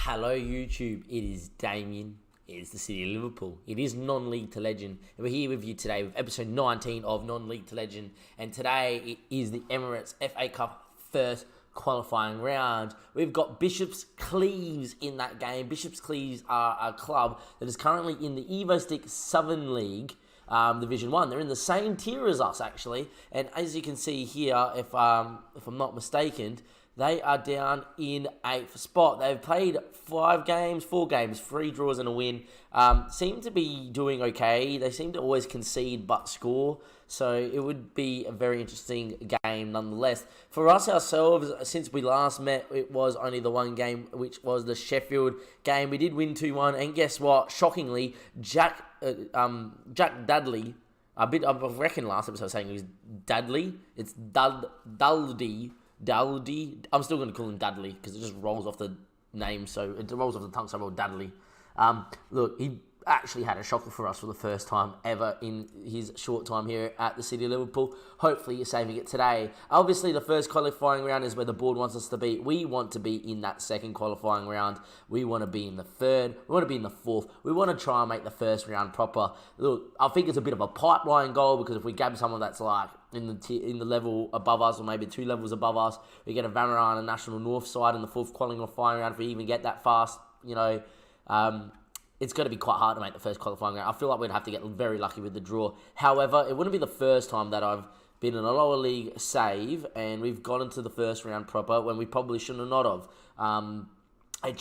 Hello YouTube, it is Damien, it is the City of Liverpool, it is Non-League to Legend, and we're here with you today with episode 19 of Non-League to Legend, and today it is the Emirates FA Cup first qualifying round. We've got Bishops Cleeves in that game. Bishops Cleeves are a club that is currently in the Evo-Stik Southern League, Division 1. They're in the same tier as us, actually, and as you can see here, if I'm not mistaken, they are down in 8th spot. They've played 4 games, 3 draws and a win. Seem to be doing okay. They seem to always concede but score. So it would be a very interesting game nonetheless. For us ourselves, since we last met, it was only the one game, which was the Sheffield game. We did win 2-1. And guess what? Shockingly, Jack Dudley, I reckon last episode I was saying he was Dudley. It's Dudley. I'm still going to call him Dudley because it just rolls off the name, so it rolls off the tongue, so I roll Dudley. Look, he actually had a shocker for us for the first time ever in his short time here at the City of Liverpool. Hopefully you're saving it today. Obviously the first qualifying round is where the board wants us to be. We want to be in that second qualifying round. We want to be in the third. We want to be in the fourth. We want to try and make the first round proper. Look, I think it's a bit of a pipeline goal because if we grab someone that's like in the level above us or maybe 2 levels above us, we get a Vanarama National North side in the fourth qualifying round if we even get that fast, it's going to be quite hard to make the first qualifying round. I feel like we'd have to get very lucky with the draw. However, it wouldn't be the first time that I've been in a lower league save and we've got into the first round proper when we probably shouldn't have not have. It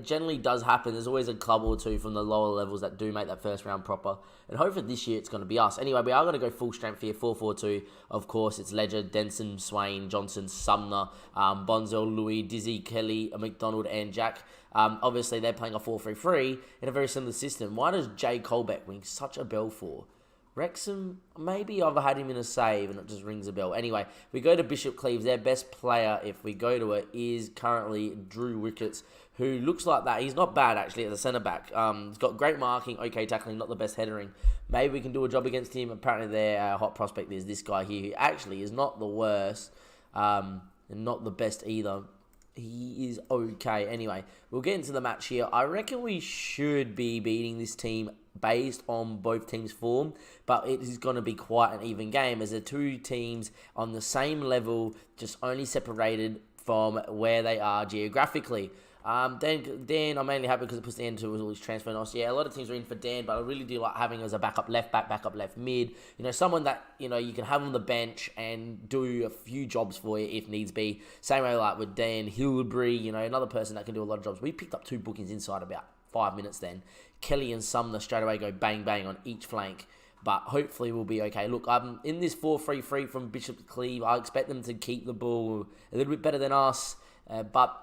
generally does happen. There's always a club or two from the lower levels that do make that first round proper. And hopefully this year it's going to be us. Anyway, we are going to go full strength here, 4-4-2. Of course, it's Ledger, Denson, Swain, Johnson, Sumner, Bonzel, Louis, Dizzy, Kelly, McDonald, and Jack. Obviously, they're playing a 4-3-3 in a very similar system. Why does Jay Colbeck ring such a bell for? Wrexham, maybe I've had him in a save and it just rings a bell. Anyway, we go to Bishop Cleeves. Their best player, if we go to it, is currently Drew Ricketts, who looks like that. He's not bad, actually, as a centre-back. He's got great marking, okay tackling, not the best headering. Maybe we can do a job against him. Apparently, their hot prospect is this guy here, who actually is not the worst and not the best either. He is okay. Anyway, we'll get into the match here. I reckon we should be beating this team based on both teams' form, but it is going to be quite an even game as the two teams on the same level, just only separated from where they are geographically. Dan, I'm mainly happy because it puts the end to all his transfer notes. Yeah, a lot of teams are in for Dan, but I really do like having him as a backup left back, backup left mid. Someone that, you can have on the bench and do a few jobs for you if needs be. Same way like with Dan Hildebrand, another person that can do a lot of jobs. We picked up 2 bookings inside about 5 minutes then. Kelly and Sumner straight away go bang, bang on each flank. But hopefully we'll be okay. Look, in this 4-3-3 from Bishop Cleeve, I expect them to keep the ball a little bit better than us. But,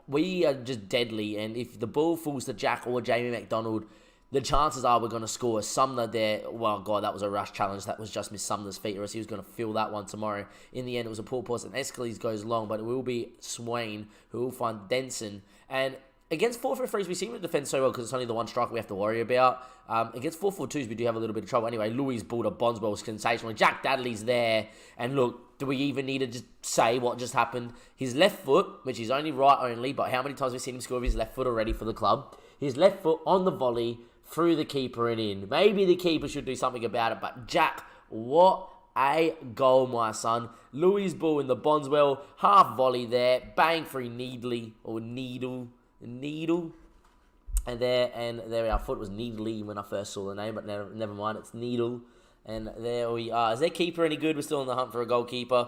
we are just deadly. And if the ball falls to Jack or Jamie McDonald, the chances are we're going to score. Sumner there, well, God, that was a rush challenge. That was just Miss Sumner's feet, or else he was going to feel that one tomorrow. In the end, it was a poor pass, and Escalese goes long, but it will be Swain who will find Denson. And against 4-3-3s, we seem to defend so well because it's only the one striker we have to worry about. Against 4-4-2s, we do have a little bit of trouble. Anyway, Louis' ball to Bondswell was sensational. Jack Dudley's there. And look, do we even need to just say what just happened? His left foot, which is only right only, but how many times have we seen him score with his left foot already for the club? His left foot on the volley, through the keeper and in. Maybe the keeper should do something about it, but Jack, what a goal, my son. Louis' ball in the Bondswell, half volley there, bang for Needle. And there our foot was Needly when I first saw the name, but never mind, it's Needle. And there we are. Is their keeper any good? We're still on the hunt for a goalkeeper.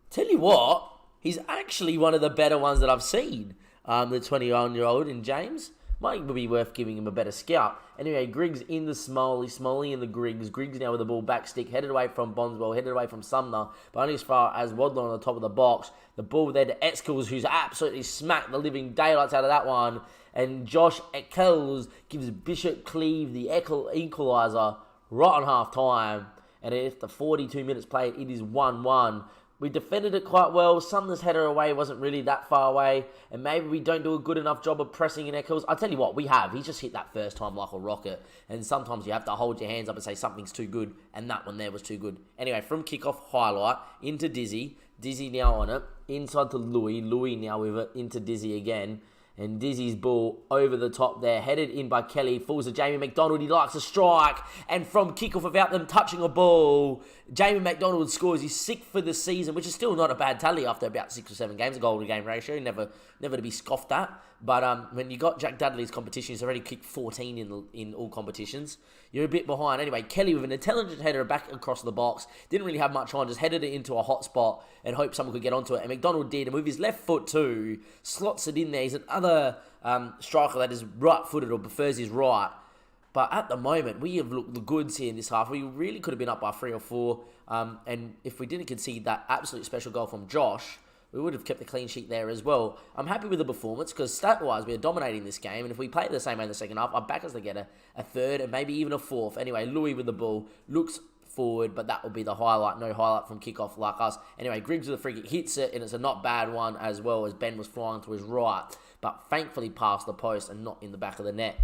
Tell you what, he's actually one of the better ones that I've seen. The 21-year-old in James. Might be worth giving him a better scout. Anyway, Griggs in the Smoley in the Griggs. Griggs now with the ball back stick, headed away from Bondswell, headed away from Sumner, but only as far as Wadler on the top of the box. The ball there to Etzkels, who's absolutely smacked the living daylights out of that one. And Josh Eccles gives Bishop Cleeve the equaliser right on half-time. And after 42 minutes played, it is 1-1. We defended it quite well. Sumner's header away wasn't really that far away. And maybe we don't do a good enough job of pressing in Eccles. I'll tell you what, we have. He's just hit that first time like a rocket. And sometimes you have to hold your hands up and say something's too good. And that one there was too good. Anyway, from kickoff, highlight, into Dizzy. Dizzy now on it. Inside to Louis. Louis now with it. Into Dizzy again. And Dizzy's ball over the top there, headed in by Kelly, falls to Jamie McDonald. He likes a strike, and from kickoff without them touching a ball, Jamie McDonald scores his 6th for the season, which is still not a bad tally after about 6 or 7 games. A goal to game ratio, never to be scoffed at. But when you got Jack Dudley's competition, he's already kicked 14 in all competitions. You're a bit behind. Anyway, Kelly with an intelligent header back across the box. Didn't really have much on, just headed it into a hot spot and hoped someone could get onto it. And McDonald did, and with his left foot too, slots it in there. He's another striker that is right-footed or prefers his right. But at the moment, we have looked the goods here in this half. We really could have been up by 3 or 4. And if we didn't concede that absolute special goal from Josh, we would have kept the clean sheet there as well. I'm happy with the performance because stat-wise, we are dominating this game. And if we play it the same way in the second half, I back us to get a third and maybe even a 4th. Anyway, Louis with the ball looks forward, but that will be the highlight. No highlight from kickoff like us. Anyway, Griggs with the free kick hits it, and it's a not bad one as well as Ben was flying to his right. But thankfully past the post and not in the back of the net.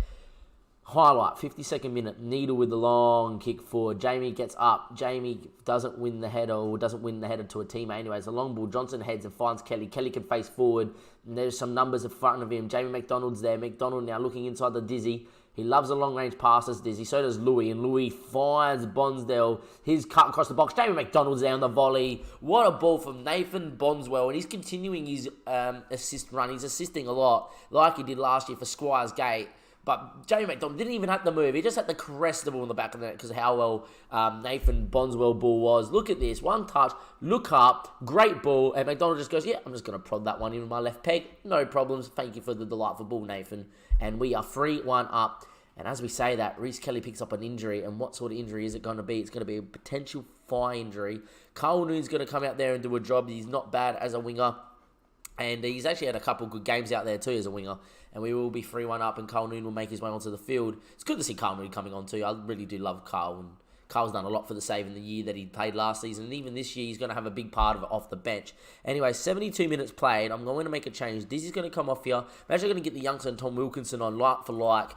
Highlight, 52nd minute, Needle with the long kick forward. Jamie gets up. Jamie doesn't win the header or doesn't win the header to a teammate. Anyways, the long ball, Johnson heads and finds Kelly. Kelly can face forward. And there's some numbers in front of him. Jamie McDonald's there. McDonald now looking inside the Dizzy. He loves the long-range passes, Dizzy. So does Louis. And Louis finds Bonsdale. His cut across the box. Jamie McDonald's there on the volley. What a ball from Nathan Bonswell. And he's continuing his assist run. He's assisting a lot, like he did last year for Squires Gate. But Jamie McDonald didn't even have to move. He just had to caress the ball in the back of the net because of how well Nathan Bonswell ball was. Look at this. One touch. Look up. Great ball. And McDonald just goes, yeah, I'm just going to prod that one in with my left peg. No problems. Thank you for the delightful ball, Nathan. And we are 3-1 up. And as we say that, Reece Kelly picks up an injury. And what sort of injury is it going to be? It's going to be a potential thigh injury. Carl Noon's going to come out there and do a job. He's not bad as a winger. And he's actually had a couple good games out there too as a winger. And we will be 3-1 up and Carl Noon will make his way onto the field. It's good to see Carl Noon coming on too. I really do love Carl. And Carl's done a lot for the save in the year that he played last season. And even this year, he's going to have a big part of it off the bench. Anyway, 72 minutes played. I'm going to make a change. Dizzy's going to come off here. I'm actually going to get the youngster Tom Wilkinson on like for like.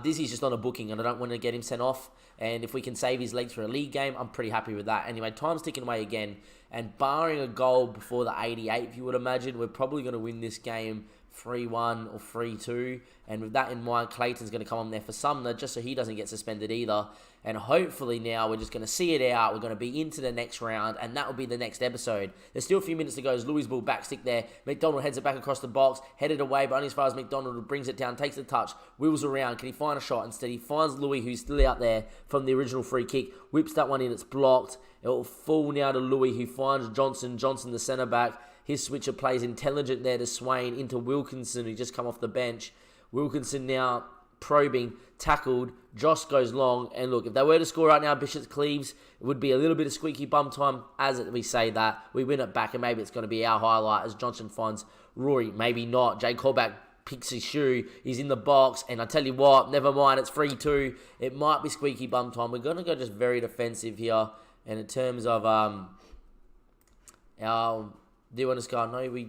Dizzy's just on a booking and I don't want to get him sent off. And if we can save his legs for a league game, I'm pretty happy with that. Anyway, time's ticking away again. And barring a goal before the 88th, you would imagine, we're probably going to win this game 3-1 or 3-2. And with that in mind, Clayton's going to come on there for Sumner just so he doesn't get suspended either. And hopefully now we're just going to see it out. We're going to be into the next round, and that will be the next episode. There's still a few minutes to go as Louis' ball back stick there. McDonald heads it back across the box, headed away, but only as far as McDonald brings it down, takes the touch, wheels around. Can he find a shot? Instead, he finds Louis, who's still out there from the original free kick, whips that one in, it's blocked. It will fall now to Louis, who finds Johnson. Johnson, the centre back. His switcher plays intelligent there to Swain into Wilkinson, who just come off the bench. Wilkinson now probing, tackled. Josh goes long. And look, if they were to score right now, Bishop's Cleaves, it would be a little bit of squeaky bum time. As we say that, we win it back, and maybe it's going to be our highlight as Johnson finds Rory. Maybe not. Jay Colback picks his shoe. He's in the box. And I tell you what, never mind. It's 3-2. It might be squeaky bum time. We're going to go just very defensive here. And in terms of our... Do you want to score? No, we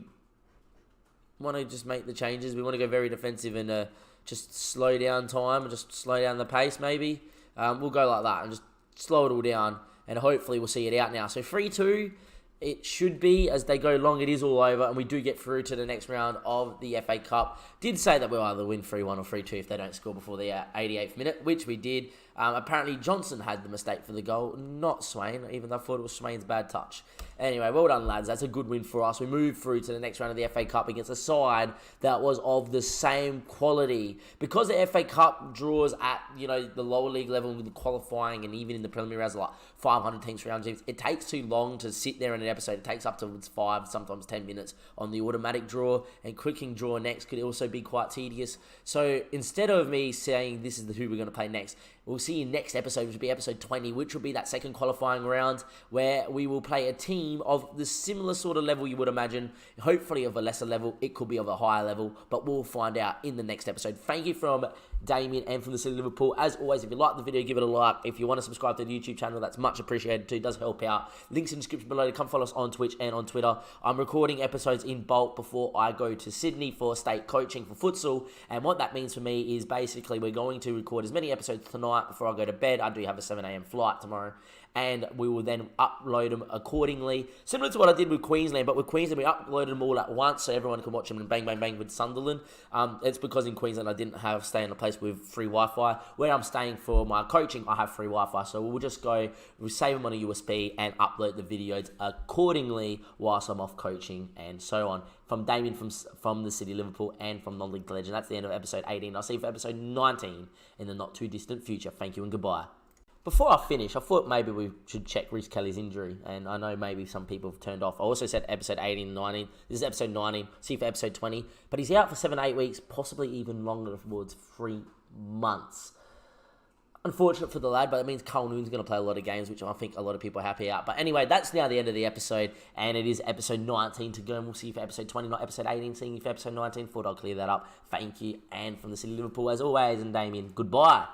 want to just make the changes. We want to go very defensive and just slow down time and just slow down the pace maybe. We'll go like that and just slow it all down and hopefully we'll see it out now. So 3-2, it should be. As they go long, it is all over and we do get through to the next round of the FA Cup. Did say that we'll either win 3-1 or 3-2 if they don't score before the 88th minute, which we did. Apparently Johnson had the mistake for the goal, not Swain, even though I thought it was Swain's bad touch. Anyway, well done, lads. That's a good win for us. We move through to the next round of the FA Cup against a side that was of the same quality. Because the FA Cup draws at, the lower league level with the qualifying and even in the preliminary rounds, like 500 teams, 300 teams, it takes too long to sit there in an episode. It takes up to 5, sometimes 10 minutes on the automatic draw, and clicking draw next could also be quite tedious. So instead of me saying this is who we're going to play next, we'll see you next episode, which will be episode 20, which will be that second qualifying round where we will play a team of the similar sort of level you would imagine. Hopefully of a lesser level. It could be of a higher level, but we'll find out in the next episode. Thank you from Damien and from the City of Liverpool. As always, if you like the video, give it a like. If you want to subscribe to the YouTube channel, that's much appreciated too. It does help out. Links in the description below to come follow us on Twitch and on Twitter. I'm recording episodes in bulk before I go to Sydney for state coaching for futsal. And what that means for me is basically we're going to record as many episodes tonight before I go to bed. I do have a 7 a.m. flight tomorrow. And we will then upload them accordingly. Similar to what I did with Queensland, but with Queensland, we uploaded them all at once so everyone can watch them and bang, bang, bang with Sunderland. It's because in Queensland, I didn't stay in a place with free Wi-Fi. Where I'm staying for my coaching, I have free Wi-Fi. So we'll just we'll save them on a USB and upload the videos accordingly whilst I'm off coaching and so on. From Damien from the City Liverpool and from Non-League Legend. That's the end of episode 18. I'll see you for episode 19 in the not too distant future. Thank you and goodbye. Before I finish, I thought maybe we should check Reece Kelly's injury, and I know maybe some people have turned off. I also said episode 18 and 19. This is episode 19. See you for episode 20. But he's out for 7-8 weeks, possibly even longer, towards 3 months. Unfortunate for the lad, but it means Carl Noon's going to play a lot of games, which I think a lot of people are happy at. But anyway, that's now the end of the episode, and it is episode 19 to go, and we'll see you for episode 20, not episode 18. Seeing you for episode 19. Thought I'd clear that up. Thank you, and from the City Liverpool, as always, and Damien, goodbye.